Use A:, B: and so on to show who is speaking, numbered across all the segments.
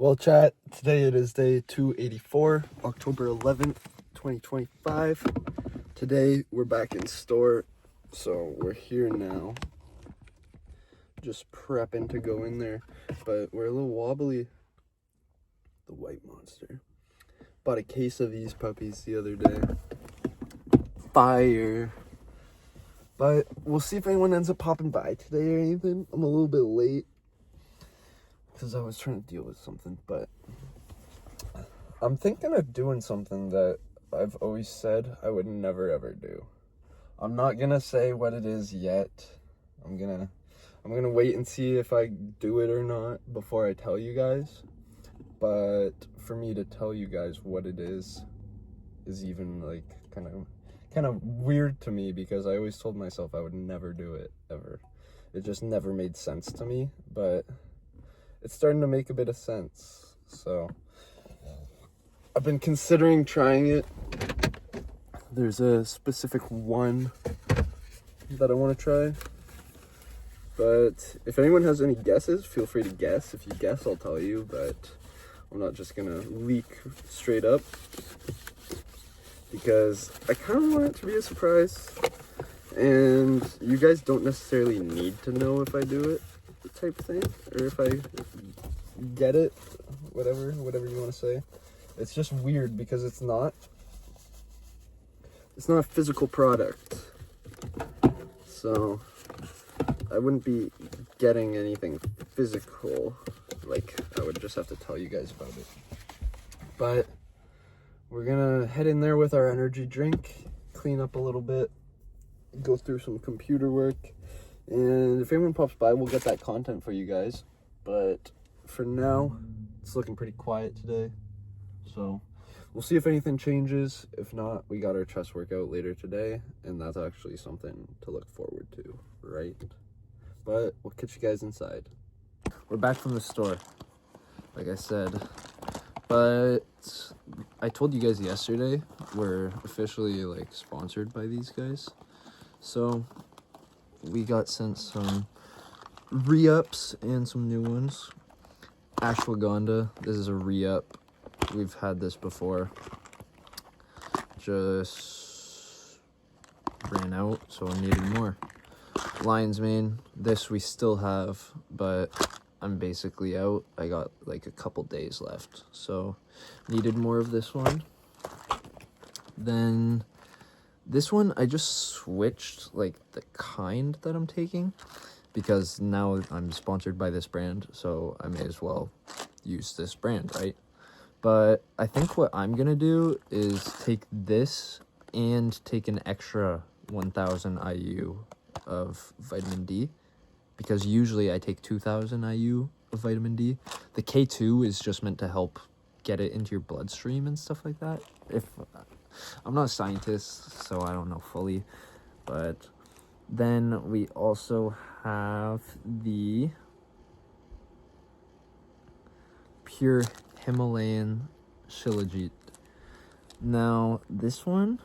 A: Well, chat, today it is day 284, October 11th, 2025. Today we're back in store, so we're here now. Just prepping to go in there, but we're a little wobbly. The white monster. Bought a case of these puppies the other day. Fire. But we'll see if anyone ends up popping by today or anything. I'm a little bit late because I was trying to deal with something, but I'm thinking of doing something that I've always said I would never ever do. I'm not gonna say what it is yet. I'm gonna wait and see if I do it or not before I tell you guys. But for me to tell you guys what it is even like kind of weird to me, because I always told myself I would never do it ever. It just never made sense to me, but it's starting to make a bit of sense. So I've been considering trying it. There's a specific one that I want to try. But if anyone has any guesses, feel free to guess. If you guess, I'll tell you, but I'm not just gonna leak straight up, because I kind of want it to be a surprise, and you guys don't necessarily need to know if I do it, type thing, or if I get it, whatever you want to say. It's just weird because it's not a physical product, so I wouldn't be getting anything physical. Like, I would just have to tell you guys about it. But we're gonna head in there with our energy drink, clean up a little bit, go through some computer work, and if anyone pops by, we'll get that content for you guys. But for now, it's looking pretty quiet today, so we'll see if anything changes. If not, we got our chest workout later today, and that's actually something to look forward to, right? But we'll catch you guys inside. We're back from the store, like I said, but I told you guys yesterday we're officially like sponsored by these guys. So we got sent some re-ups and some new ones. Ashwagandha, this is a re-up. We've had this before. Just ran out, so I needed more. Lion's mane, this we still have, but I'm basically out. I got like a couple days left, so needed more of this one. Then this one, I just switched like the kind that I'm taking, because now I'm sponsored by this brand, so I may as well use this brand, right? But I think what I'm gonna do is take this and take an extra 1000 IU of vitamin D, because usually I take 2000 IU of vitamin D. The K2 is just meant to help get it into your bloodstream and stuff like that. If I'm not a scientist, so I don't know fully. But then we also have the pure Himalayan Shilajit. Now this one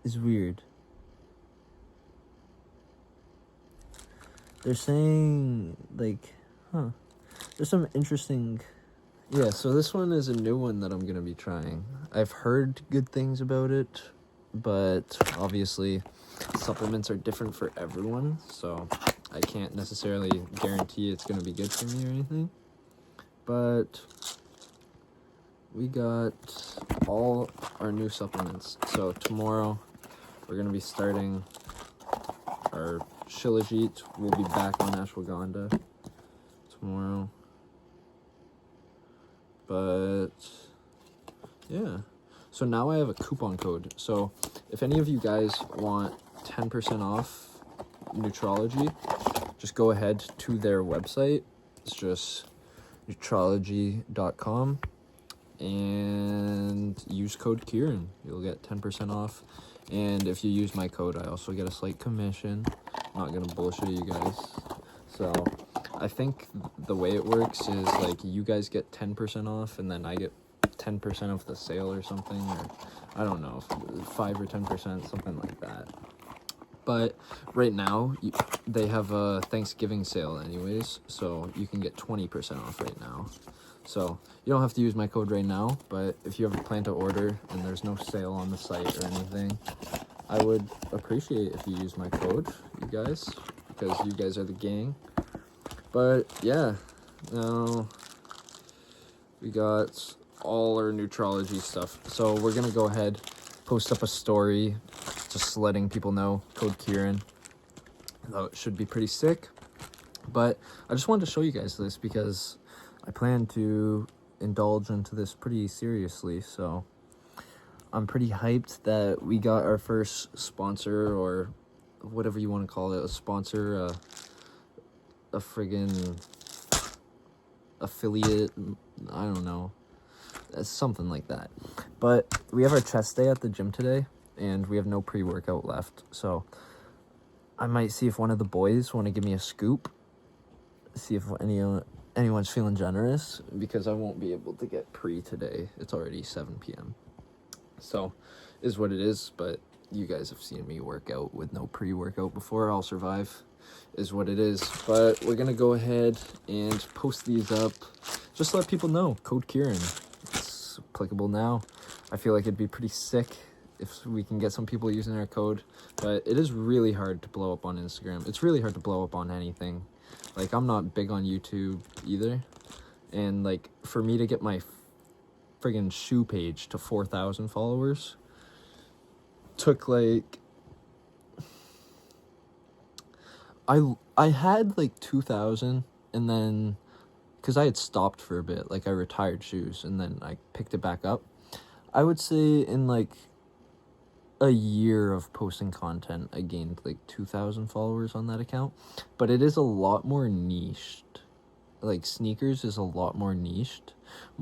A: is weird. They're saying, like, there's some interesting, yeah, so this one is a new one that I'm going to be trying. I've heard good things about it, but obviously supplements are different for everyone, so I can't necessarily guarantee it's going to be good for me or anything. But we got all our new supplements. So tomorrow we're going to be starting our Shilajit. We'll be back on ashwagandha tomorrow. But yeah, so now I have a coupon code. So if any of you guys want 10% off Nutrology, just go ahead to their website. It's just nutrology.com and use code Kieran. You'll get 10% off. And if you use my code, I also get a slight commission. I'm not gonna bullshit you guys. So I think the way it works is like you guys get 10% off, and then I get 10% of the sale or something, or I don't know, 5 or 10%, something like that. But right now, they have a Thanksgiving sale anyways, so you can get 20% off right now. So you don't have to use my code right now, but if you ever plan to order and there's no sale on the site or anything, I would appreciate if you use my code, you guys, because you guys are the gang. But yeah, now we got all our Neutrology stuff. So we're gonna go ahead, post up a story, just letting people know, code Kieran. Though it should be pretty sick. But I just wanted to show you guys this because I plan to indulge into this pretty seriously. So I'm pretty hyped that we got our first sponsor, or whatever you want to call it, a sponsor, a friggin' affiliate, I don't know, something like that. But we have our chest day at the gym today, and we have no pre-workout left, so I might see if one of the boys want to give me a scoop, see if anyone's feeling generous, because I won't be able to get pre today. It's already 7 p.m. So, is what it is, but you guys have seen me work out with no pre-workout before. I'll survive, is what it is. But we're going to go ahead and post these up. Just let people know, code Kieran. It's applicable now. I feel like it'd be pretty sick if we can get some people using our code. But it is really hard to blow up on Instagram. It's really hard to blow up on anything. Like, I'm not big on YouTube either. And, like, for me to get my friggin' shoe page to 4,000 followers took, like, I had, like, 2,000, and then, because I had stopped for a bit, like, I retired shoes, and then I picked it back up. I would say in, like, a year of posting content, I gained like 2,000 followers on that account, but it is a lot more niched. Like, sneakers is a lot more niched.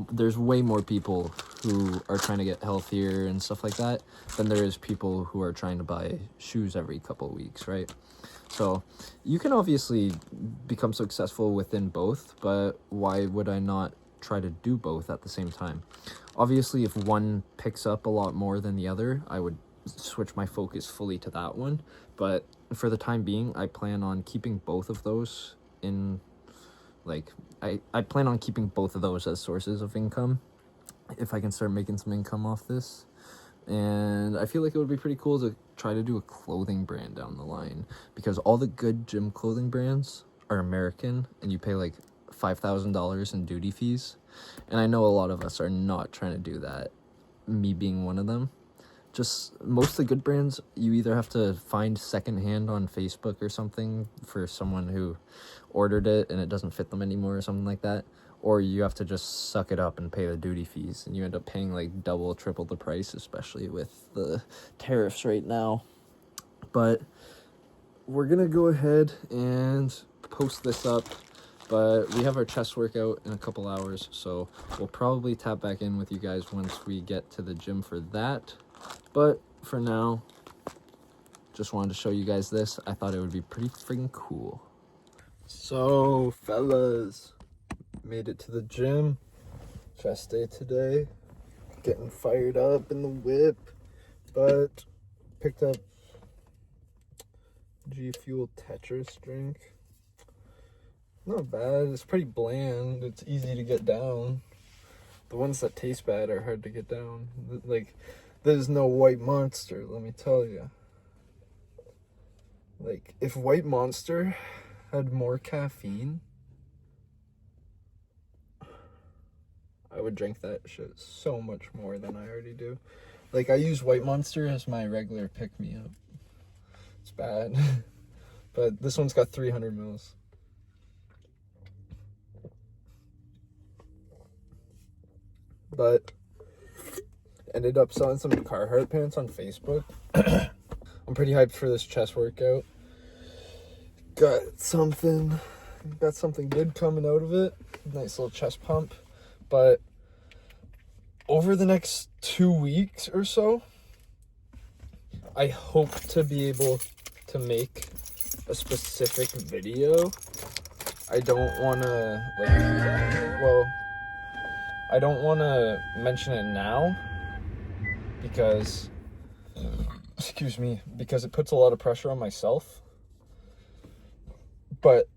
A: There's way more people who are trying to get healthier and stuff like that than there is people who are trying to buy shoes every couple of weeks, right? So you can obviously become successful within both, but why would I not try to do both at the same time? Obviously, if one picks up a lot more than the other, I would switch my focus fully to that one. But for the time being, I plan on keeping both of those in, like, I plan on keeping both of those as sources of income if I can start making some income off this. And I feel like it would be pretty cool to try to do a clothing brand down the line, because all the good gym clothing brands are American, and you pay like $5,000 in duty fees. And I know a lot of us are not trying to do that, me being one of them. Just most of the good brands, you either have to find secondhand on Facebook or something for someone who ordered it and it doesn't fit them anymore or something like that, or you have to just suck it up and pay the duty fees, and you end up paying like double, triple the price, especially with the tariffs right now. But we're gonna go ahead and post this up. But we have our chest workout in a couple hours, so we'll probably tap back in with you guys once we get to the gym for that. But for now, just wanted to show you guys this. I thought it would be pretty freaking cool. So, fellas, made it to the gym. Chest day today. Getting fired up in the whip. But picked up G Fuel Tetris drink. Not bad. It's pretty bland. It's easy to get down. The ones that taste bad are hard to get down. Like, there's no White Monster, let me tell you. Like, if White Monster had more caffeine, I would drink that shit so much more than I already do. Like, I use White Monster as my regular pick-me-up. It's bad. But this one's got 300 mils. But ended up selling some Carhartt pants on Facebook. I'm pretty hyped for this chest workout. Got something good coming out of it. Nice little chest pump. But over the next 2 weeks or so, I hope to be able to make a specific video. I don't want to, I don't want to mention it now because it puts a lot of pressure on myself.
B: but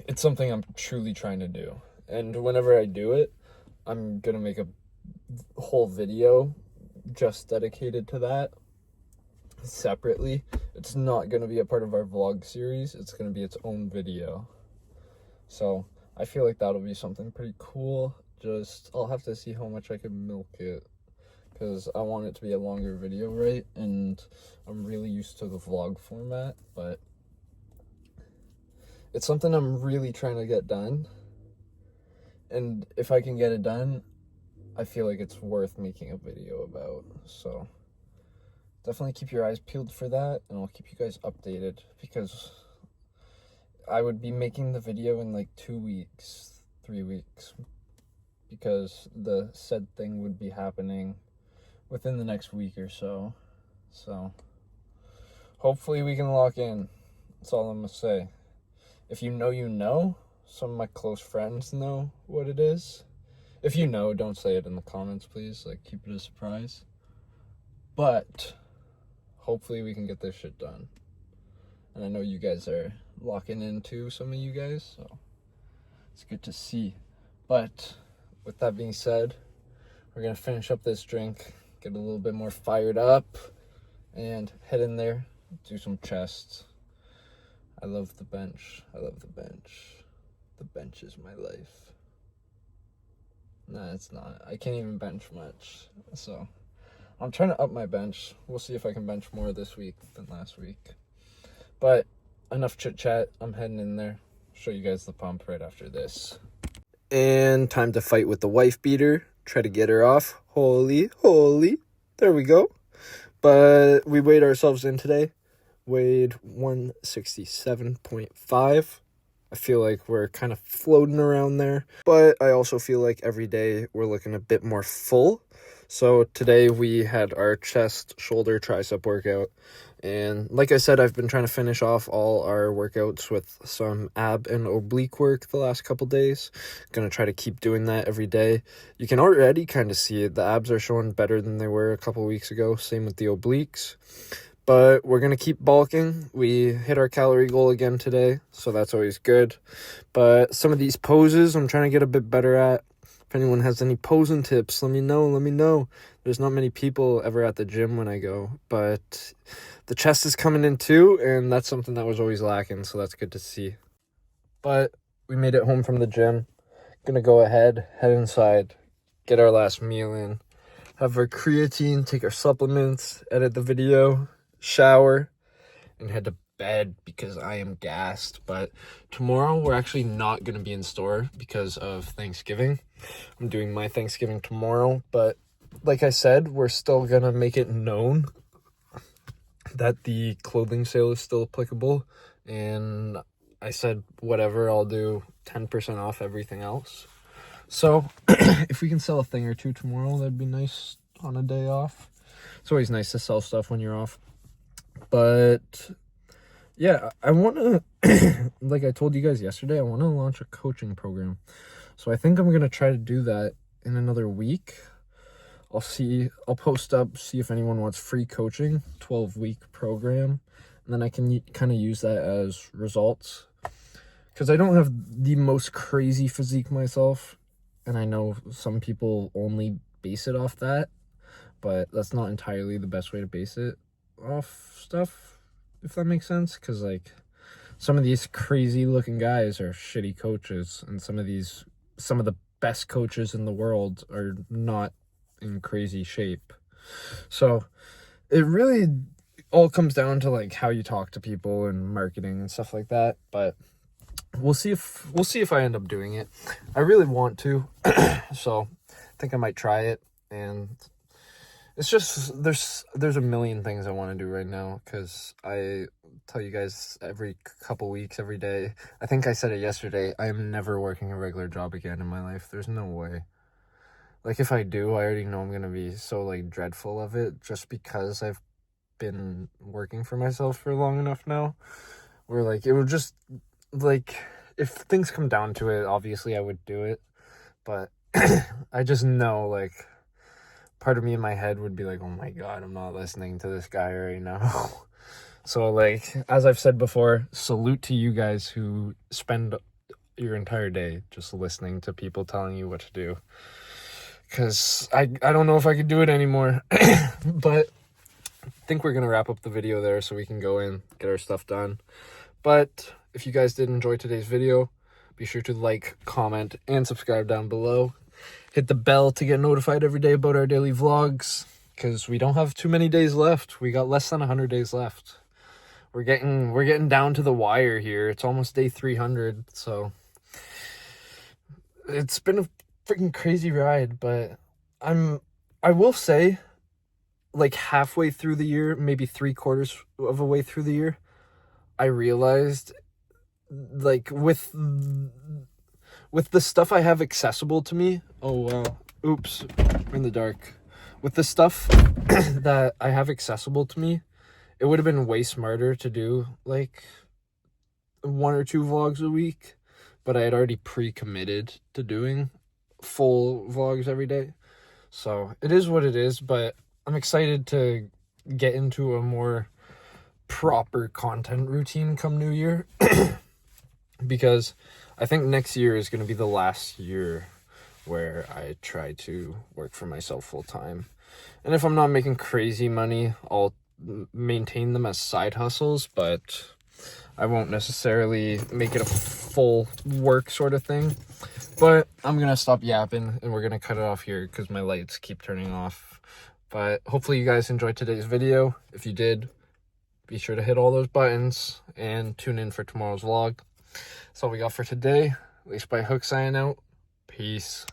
B: it's something I'm truly trying to do. And whenever I do it, I'm gonna make a whole video just dedicated to that separately. It's not gonna be a part of our vlog series. It's gonna be its own video. So I feel like that'll be something pretty cool. Just, I'll have to see how much I can milk it, because I want it to be a longer video, right? And I'm really used to the vlog format, but it's something I'm really trying to get done. And if I can get it done, I feel like it's worth making a video about. So definitely keep your eyes peeled for that, and I'll keep you guys updated, because I would be making the video in like 2 weeks, 3 weeks, because the said thing would be happening within the next week or so. So hopefully we can lock in. That's all I'm gonna say. If you know, you know. Some of my close friends know what it is. If you know, don't say it in the comments, please. Like, keep it a surprise. But hopefully we can get this shit done. And I know you guys are locking in too, some of you guys, so it's good to see. But with that being said, we're gonna finish up this drink, get a little bit more fired up, and head in there, do some chests. I love the bench. I love the bench. The bench is my life. Nah, it's not. I can't even bench much. So I'm trying to up my bench. We'll see if I can bench more this week than last week. But enough chit chat. I'm heading in there. Show you guys the pump right after this.
A: And time to fight with the wife beater. Try to get her off. Holy. There we go. But we weighed ourselves in today. Weighed 167.5. I feel like we're kind of floating around there. But I also feel like every day we're looking a bit more full. So today we had our chest, shoulder, tricep workout. And like I said, I've been trying to finish off all our workouts with some ab and oblique work the last couple days. Gonna try to keep doing that every day. You can already kind of see it. The abs are showing better than they were a couple weeks ago. Same with the obliques. But we're going to keep bulking. We hit our calorie goal again today, so that's always good. But some of these poses I'm trying to get a bit better at. If anyone has any posing tips, let me know. There's not many people ever at the gym when I go, but the chest is coming in too, and that's something that was always lacking, so that's good to see. But we made it home from the gym. Gonna go ahead, head inside, get our last meal in, have our creatine, take our supplements, edit the video, shower, and head to bed because I am gassed. But tomorrow we're actually not going to be in store because of Thanksgiving. I'm doing my Thanksgiving tomorrow, but like I said, we're still going to make it known that the clothing sale is still applicable, and I said whatever, I'll do 10% off everything else. So if we can sell a thing or two tomorrow, that'd be nice on a day off. It's always nice to sell stuff when you're off. But yeah, I want to, like I told you guys yesterday, I want to launch a coaching program. So I think I'm going to try to do that in another week. I'll post up, see if anyone wants free coaching, 12-week program. And then I can kind of use that as results. Because I don't have the most crazy physique myself. And I know some people only base it off that. But that's not entirely the best way to base it off stuff, if that makes sense. Because like some of these crazy looking guys are shitty coaches, and some of the best coaches in the world are not in crazy shape. So it really all comes down to like how you talk to people and marketing and stuff like that. But we'll see if I end up doing it. I really want to. So I think I might try it. And it's just, there's a million things I want to do right now, because I tell you guys every couple weeks, every day, I think I said it yesterday, I am never working a regular job again in my life. There's no way. Like, if I do, I already know I'm going to be so, like, dreadful of it, just because I've been working for myself for long enough now, where, like, it would just, like, if things come down to it, obviously I would do it, but I just know, like, part of me in my head would be like, oh my god, I'm not listening to this guy right now.
B: So, like, as I've said before, salute to you guys who spend your entire day just listening to people telling you what to do. Because I don't know if I could do it anymore. But I think we're going to wrap up the video there so we can go in, get our stuff done. But if you guys did enjoy today's video, be sure to like, comment, and subscribe down below. Hit the bell to get notified every day about our daily vlogs, because we don't have too many days left. We got less than 100 days left. We're getting down to the wire here. It's almost day 300, so it's been a freaking crazy ride. But I will say, like, halfway through the year, maybe 3/4 of a way through the year, I realized, like, with the stuff I have accessible to me, oh wow, oops, we're in the dark. With the stuff that I have accessible to me, it would have been way smarter to do like 1 or 2 vlogs a week, but I had already pre-committed to doing full vlogs every day. So it is what it is, but I'm excited to get into a more proper content routine come New Year. Because I think next year is going to be the last year where I try to work for myself full time. And if I'm not making crazy money, I'll maintain them as side hustles, but I won't necessarily make it a full work sort of thing. But I'm going to stop yapping and we're going to cut it off here because my lights keep turning off. But hopefully you guys enjoyed today's video. If you did, be sure to hit all those buttons and tune in for tomorrow's vlog. That's all we got for today. Lacedbyhook signing out. Peace.